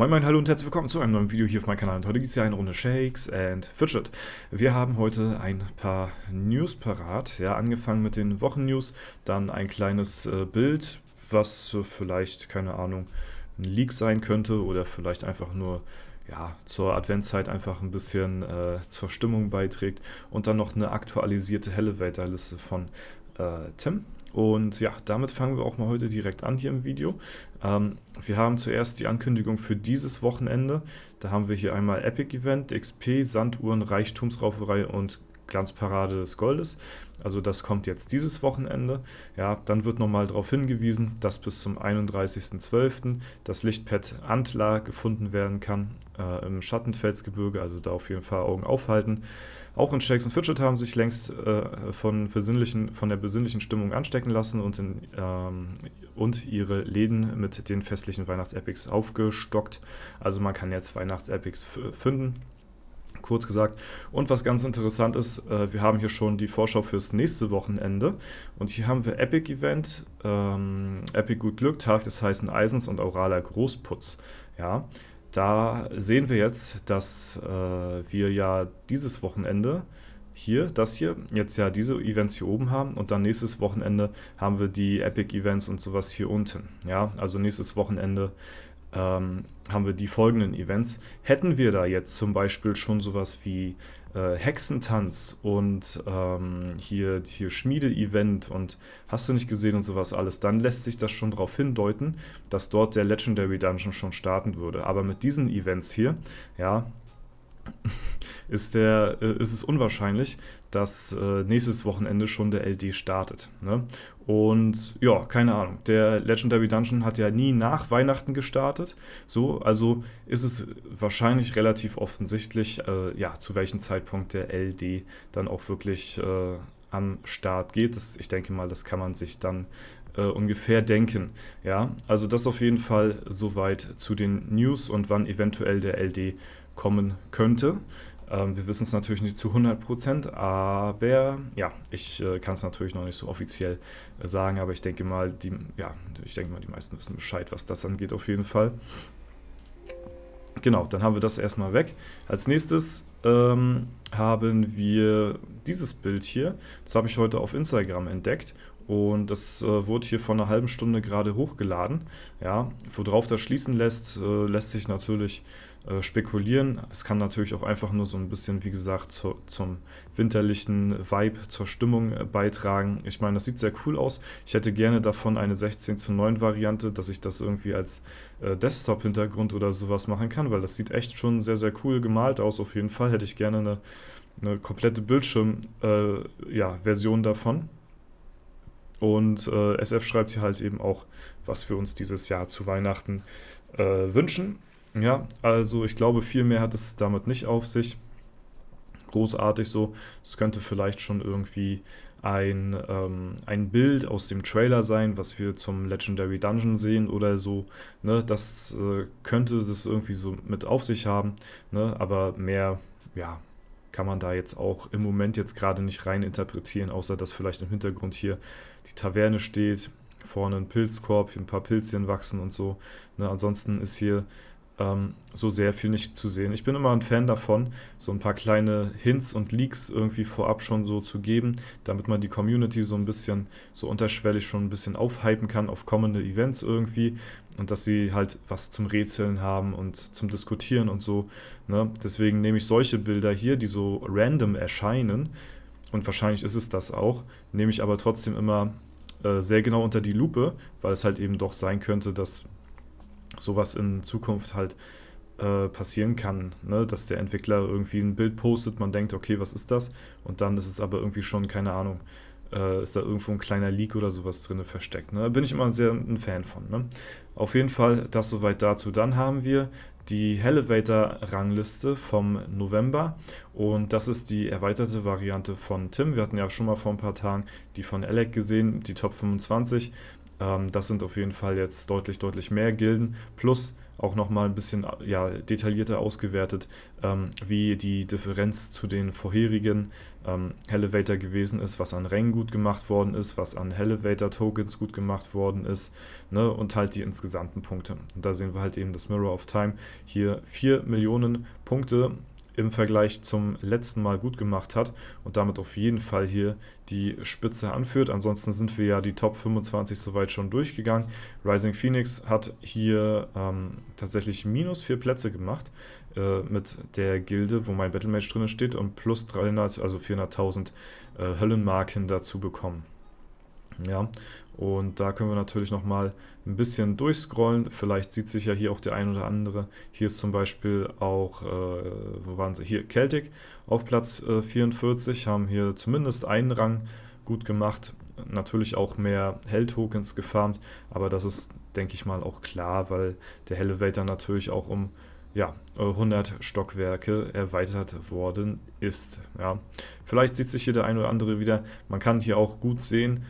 Moin Moin, hallo und herzlich willkommen zu einem neuen Video hier auf meinem Kanal. Und heute gibt es ja eine Runde Shakes and Fidget. Wir haben heute ein paar News parat. Ja, angefangen mit den Wochennews, dann ein kleines Bild, was vielleicht, keine Ahnung, ein Leak sein könnte oder vielleicht einfach nur ja, zur Adventszeit einfach ein bisschen zur Stimmung beiträgt. Und dann noch eine aktualisierte Elevator-Liste von Tim. Und ja, damit fangen wir auch mal heute direkt an hier im Video. Wir haben zuerst die Ankündigung für dieses Wochenende. Da haben wir hier einmal Epic Event, XP, Sanduhren, Reichtumsrauferei und Glanzparade des Goldes. Also das kommt jetzt dieses Wochenende. Ja, dann wird nochmal darauf hingewiesen, dass bis zum 31.12. das Lichtpad Antler gefunden werden kann im Schattenfelsgebirge. Also da auf jeden Fall Augen aufhalten. Auch in Shakes and Fidget haben sich längst von der besinnlichen Stimmung anstecken lassen und ihre Läden mit den festlichen Weihnachtsepics aufgestockt. Also man kann jetzt Weihnachtsepics finden. Kurz gesagt. Und was ganz interessant ist, wir haben hier schon die Vorschau fürs nächste Wochenende. Und hier haben wir Epic Event, Epic Gut Glück, Tag des heißen Eisens und auraler Großputz. Ja, da sehen wir jetzt, dass wir ja dieses Wochenende das hier, jetzt ja diese Events hier oben haben und dann nächstes Wochenende haben wir die Epic Events und sowas hier unten. Ja, also nächstes Wochenende haben wir die folgenden Events. Hätten wir da jetzt zum Beispiel schon sowas wie Hexentanz und hier Schmiede-Event und hast du nicht gesehen und sowas alles, dann lässt sich das schon darauf hindeuten, dass dort der Legendary Dungeon schon starten würde. Aber mit diesen Events hier, ja, ist es unwahrscheinlich, dass nächstes Wochenende schon der LD startet. Ne? Und ja, keine Ahnung, der Legendary Dungeon hat ja nie nach Weihnachten gestartet. So, also ist es wahrscheinlich relativ offensichtlich, ja, zu welchem Zeitpunkt der LD dann auch wirklich am Start geht. Ich denke mal, das kann man sich dann ungefähr denken. Ja, also das auf jeden Fall soweit zu den News und wann eventuell der LD kommen könnte. Wir wissen es natürlich nicht zu 100%, aber ja, ich kann es natürlich noch nicht so offiziell sagen, aber ich denke mal, die meisten wissen Bescheid, was das angeht auf jeden Fall. Genau, dann haben wir das erstmal weg. Als nächstes haben wir dieses Bild hier. Das habe ich heute auf Instagram entdeckt. Und das wurde hier vor einer halben Stunde gerade hochgeladen. Ja, worauf das schließen lässt sich natürlich spekulieren. Es kann natürlich auch einfach nur so ein bisschen, wie gesagt, zum winterlichen Vibe, zur Stimmung beitragen. Ich meine, das sieht sehr cool aus. Ich hätte gerne davon eine 16:9 Variante, dass ich das irgendwie als Desktop-Hintergrund oder sowas machen kann, weil das sieht echt schon sehr, sehr cool gemalt aus. Auf jeden Fall hätte ich gerne eine komplette Bildschirm-Version davon. Und SF schreibt hier halt eben auch, was wir uns dieses Jahr zu Weihnachten wünschen. Ja, also ich glaube, viel mehr hat es damit nicht auf sich. Großartig so. Es könnte vielleicht schon irgendwie ein Bild aus dem Trailer sein, was wir zum Legendary Dungeon sehen oder so. Ne? Das könnte das irgendwie so mit auf sich haben. Ne? Aber mehr, ja, kann man da jetzt auch im Moment jetzt gerade nicht rein interpretieren, außer dass vielleicht im Hintergrund hier die Taverne steht, vorne ein Pilzkorb, ein paar Pilzchen wachsen und so. Ne, ansonsten ist hier so sehr viel nicht zu sehen. Ich bin immer ein Fan davon, so ein paar kleine Hints und Leaks irgendwie vorab schon so zu geben, damit man die Community so ein bisschen, so unterschwellig schon ein bisschen aufhypen kann auf kommende Events irgendwie und dass sie halt was zum Rätseln haben und zum Diskutieren und so. Ne? Deswegen nehme ich solche Bilder hier, die so random erscheinen, und wahrscheinlich ist es das auch, nehme ich aber trotzdem immer sehr genau unter die Lupe, weil es halt eben doch sein könnte, dass sowas in Zukunft halt passieren kann, ne? Dass der Entwickler irgendwie ein Bild postet, man denkt, okay, was ist das? Und dann ist es aber irgendwie schon, keine Ahnung, ist da irgendwo ein kleiner Leak oder sowas drin versteckt. Ne? Da bin ich immer sehr ein Fan von. Ne? Auf jeden Fall das soweit dazu. Dann haben wir die Elevator-Rangliste vom November und das ist die erweiterte Variante von Tim. Wir hatten ja schon mal vor ein paar Tagen die von Alec gesehen, die Top 25. Das sind auf jeden Fall jetzt deutlich, deutlich mehr Gilden, plus auch nochmal ein bisschen ja, detaillierter ausgewertet, wie die Differenz zu den vorherigen Elevator gewesen ist, was an Rängen gut gemacht worden ist, was an Elevator-Tokens gut gemacht worden ist, ne, und halt die insgesamten Punkte. Und da sehen wir halt eben das Mirror of Time hier 4 Millionen Punkte im Vergleich zum letzten Mal gut gemacht hat und damit auf jeden Fall hier die Spitze anführt. Ansonsten sind wir ja die Top 25 soweit schon durchgegangen. Rising Phoenix hat hier tatsächlich minus 4 Plätze gemacht mit der Gilde, wo mein Battlemage drin steht, und plus 300, also 400.000 Höllenmarken dazu bekommen. Ja, und da können wir natürlich nochmal ein bisschen durchscrollen. Vielleicht sieht sich ja hier auch der ein oder andere. Hier ist zum Beispiel auch, wo waren sie? Hier Celtic auf Platz 44, haben hier zumindest einen Rang gut gemacht. Natürlich auch mehr Hell-Tokens gefarmt, aber das ist, denke ich mal, auch klar, weil der Elevator natürlich auch um ja, 100 Stockwerke erweitert worden ist. Ja. Vielleicht sieht sich hier der ein oder andere wieder. Man kann hier auch gut sehen,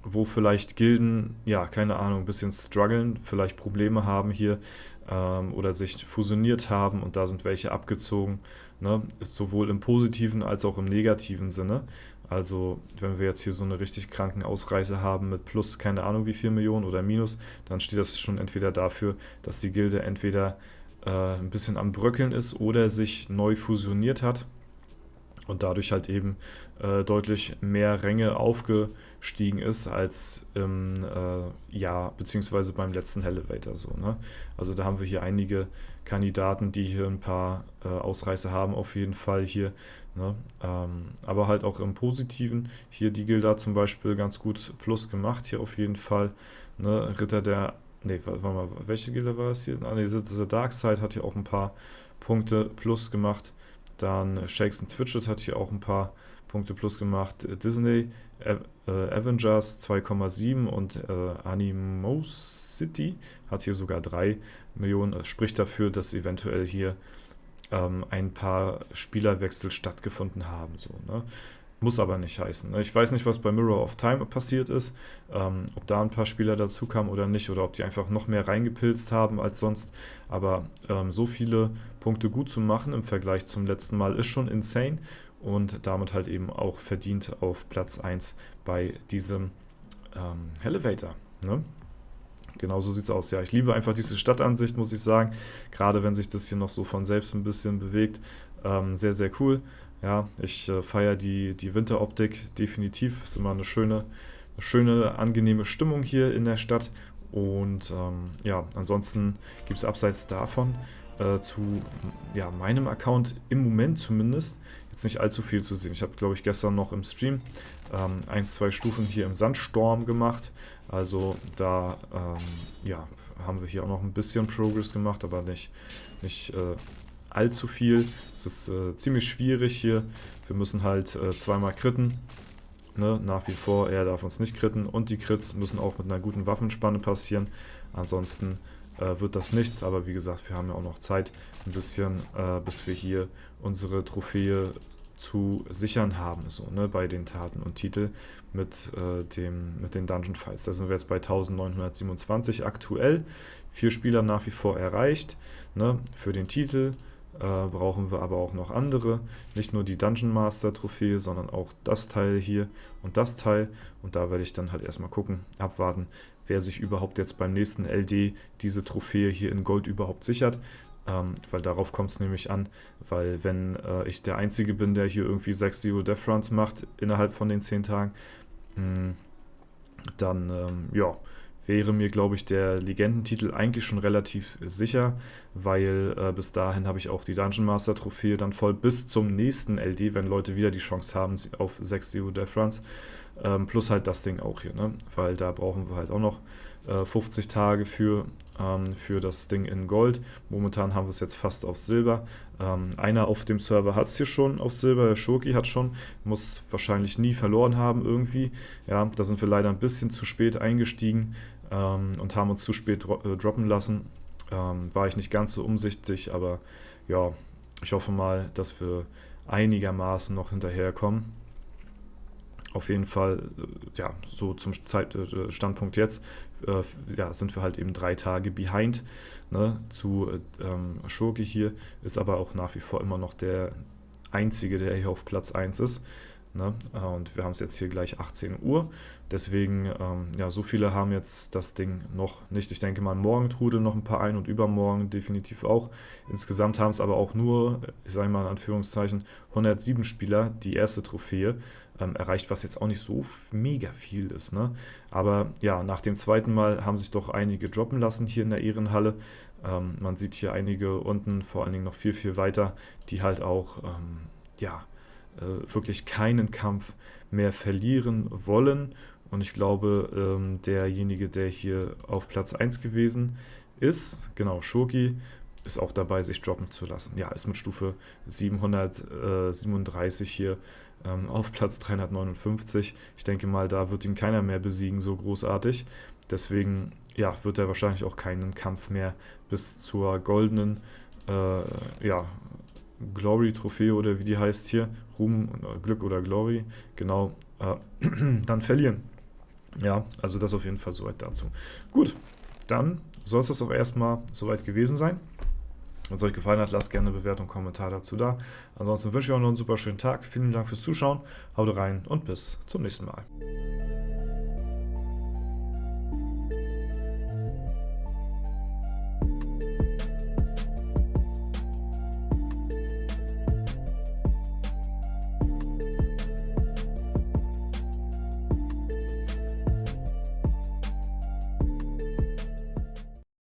wo vielleicht Gilden, ja, keine Ahnung, ein bisschen strugglen, vielleicht Probleme haben hier oder sich fusioniert haben und da sind welche abgezogen, ne? Sowohl im positiven als auch im negativen Sinne. Also wenn wir jetzt hier so eine richtig kranken Ausreißer haben mit plus keine Ahnung wie 4 Millionen oder minus, dann steht das schon entweder dafür, dass die Gilde entweder ein bisschen am Bröckeln ist oder sich neu fusioniert hat und dadurch halt eben deutlich mehr Ränge aufgestiegen ist als im Jahr, beziehungsweise beim letzten Elevator so, ne? Also da haben wir hier einige Kandidaten, die hier ein paar Ausreißer haben, auf jeden Fall hier, ne? Aber halt auch im Positiven, hier die Gilda zum Beispiel ganz gut plus gemacht, hier auf jeden Fall, ne? Ritter der, ne, warte mal, welche Gilde war es hier? Ah, ne, The Dark Side hat hier auch ein paar Punkte plus gemacht. Dann Shakes and Twitchit hat hier auch ein paar Punkte plus gemacht. Disney Avengers 2,7 und Animosity hat hier sogar 3 Millionen. Das spricht dafür, dass eventuell hier ein paar Spielerwechsel stattgefunden haben. So, ne? Muss aber nicht heißen. Ne? Ich weiß nicht, was bei Mirror of Time passiert ist, ob da ein paar Spieler dazu kamen oder nicht, oder ob die einfach noch mehr reingepilzt haben als sonst. Aber so viele Punkte gut zu machen im Vergleich zum letzten Mal ist schon insane und damit halt eben auch verdient auf Platz 1 bei diesem Elevator. Ne? Genau so sieht es aus. Ja, ich liebe einfach diese Stadtansicht, muss ich sagen. Gerade wenn sich das hier noch so von selbst ein bisschen bewegt. Sehr, sehr cool. Ja, ich feiere die Winteroptik definitiv. Ist immer eine schöne, angenehme Stimmung hier in der Stadt. Und ja, ansonsten gibt es abseits davon zu ja, meinem Account im Moment zumindest jetzt nicht allzu viel zu sehen. Ich habe, glaube ich, gestern noch im Stream 1, 2 Stufen hier im Sandstorm gemacht. Also da ja, haben wir hier auch noch ein bisschen Progress gemacht, aber nicht allzu viel. Es ist ziemlich schwierig hier. Wir müssen halt zweimal critten. Ne? Nach wie vor, er darf uns nicht critten. Und die Crits müssen auch mit einer guten Waffenspanne passieren. Ansonsten wird das nichts. Aber wie gesagt, wir haben ja auch noch Zeit, ein bisschen, bis wir hier unsere Trophäe zu sichern haben, so, ne, bei den Taten und Titel mit den Dungeon Fights. Da sind wir jetzt bei 1927 aktuell. 4 Spieler nach wie vor erreicht. Ne? Für den Titel brauchen wir aber auch noch andere. Nicht nur die Dungeon Master Trophäe, sondern auch das Teil hier und das Teil. Und da werde ich dann halt erstmal gucken, abwarten, wer sich überhaupt jetzt beim nächsten LD diese Trophäe hier in Gold überhaupt sichert. Weil darauf kommt es nämlich an, weil wenn ich der Einzige bin, der hier irgendwie 6 Zero Death Runs macht innerhalb von den 10 Tagen, dann ja, wäre mir, glaube ich, der Legendentitel eigentlich schon relativ sicher, weil bis dahin habe ich auch die Dungeon Master Trophäe dann voll bis zum nächsten LD, wenn Leute wieder die Chance haben auf 6 Zero Death Runs, plus halt das Ding auch hier, ne? Weil da brauchen wir halt auch noch 50 Tage für das Ding in Gold. Momentan haben wir es jetzt fast auf Silber. Einer auf dem Server hat es hier schon auf Silber, der Shoki hat schon, muss wahrscheinlich nie verloren haben irgendwie. Ja, da sind wir leider ein bisschen zu spät eingestiegen und haben uns zu spät droppen lassen. War ich nicht ganz so umsichtig, aber ja, ich hoffe mal, dass wir einigermaßen noch hinterherkommen. Auf jeden Fall, ja, so zum Standpunkt jetzt, ja, sind wir halt eben 3 Tage behind, ne, zu Shogi hier, ist aber auch nach wie vor immer noch der Einzige, der hier auf Platz 1 ist. Ne? Und wir haben es jetzt hier gleich 18 Uhr. Deswegen, ja, so viele haben jetzt das Ding noch nicht. Ich denke mal, morgen trudeln noch ein paar ein und übermorgen definitiv auch. Insgesamt haben es aber auch nur, ich sage mal in Anführungszeichen, 107 Spieler die erste Trophäe erreicht, was jetzt auch nicht so mega viel ist. Ne? Aber ja, nach dem zweiten Mal haben sich doch einige droppen lassen hier in der Ehrenhalle. Man sieht hier einige unten, vor allen Dingen noch viel, viel weiter, die halt auch, ja, wirklich keinen Kampf mehr verlieren wollen. Und ich glaube, derjenige, der hier auf Platz 1 gewesen ist, genau, Shogi, ist auch dabei, sich droppen zu lassen. Ja, ist mit Stufe 737 hier auf Platz 359. Ich denke mal, da wird ihn keiner mehr besiegen, so großartig. Deswegen, ja, wird er wahrscheinlich auch keinen Kampf mehr bis zur goldenen, ja, Glory-Trophäe oder wie die heißt hier, Ruhm, Glück oder Glory, genau, dann verlieren. Ja, also das auf jeden Fall soweit dazu. Gut, dann soll es das auch erstmal soweit gewesen sein. Wenn es euch gefallen hat, lasst gerne eine Bewertung, Kommentar dazu da. Ansonsten wünsche ich euch noch einen super schönen Tag. Vielen Dank fürs Zuschauen. Haut rein und bis zum nächsten Mal.